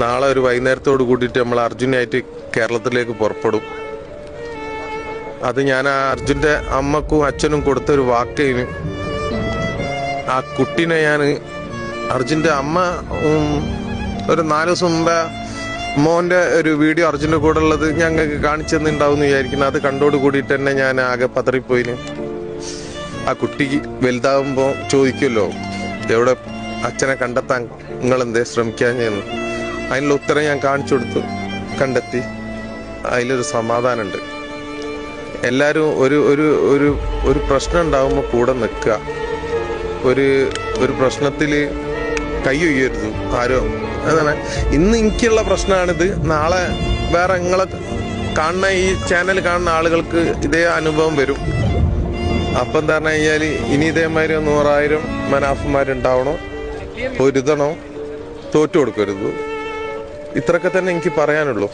നാളെ ഒരു വൈകുന്നേരത്തോട് കൂട്ടിയിട്ട് നമ്മൾ അർജുനായിട്ട് കേരളത്തിലേക്ക് പുറപ്പെടും. അത് ഞാൻ ആ അർജുൻ്റെ അമ്മക്കും അച്ഛനും കൊടുത്തൊരു വാക്കിന് ആ കുട്ടീനെ ഞാൻ അർജുൻ്റെ അമ്മ ഒരു 4 ദിവസം മുമ്പേ മോൻ്റെ ഒരു വീഡിയോ അർജുൻ്റെ കൂടെ ഉള്ളത് ഞങ്ങൾക്ക് കാണിച്ചു തന്നിട്ടുണ്ടാവും എന്ന് വിചാരിക്കുന്നു. അത് കണ്ടോട് കൂടിയിട്ട് തന്നെ ഞാൻ ആകെ പതറിപ്പോയിന്. ആ കുട്ടിക്ക് വലുതാകുമ്പോൾ ചോദിക്കുമല്ലോ, എവിടെ അച്ഛനെ കണ്ടെത്താൻ നിങ്ങളെന്തേ ശ്രമിക്കാൻ ചെയ്യുന്നു? അതിനുള്ള ഉത്തരം ഞാൻ കാണിച്ചു കൊടുത്തു, കണ്ടെത്തി. അതിലൊരു സമാധാനമുണ്ട്. എല്ലാവരും ഒരു ഒരു ഒരു ഒരു പ്രശ്നം ഉണ്ടാകുമ്പോൾ കൂടെ നിൽക്കുക. ഒരു പ്രശ്നത്തിൽ കൈ ഒയ്യരുത് ആരോ. അതാണ് ഇന്ന് എനിക്കുള്ള പ്രശ്നമാണിത്. നാളെ വേറെ നിങ്ങളെ കാണുന്ന ഈ ചാനൽ കാണുന്ന ആളുകൾക്ക് ഇതേ അനുഭവം വരും. അപ്പം എന്താ പറഞ്ഞു കഴിഞ്ഞാൽ ഇനി ഇതേമാതിരി 100,000 മനാഫന്മാരുണ്ടാവണോ, പൊരുതണോ, തോറ്റു കൊടുക്കരുത്. ഇത്രയൊക്കെ തന്നെ എനിക്ക് പറയാനുള്ളൂ.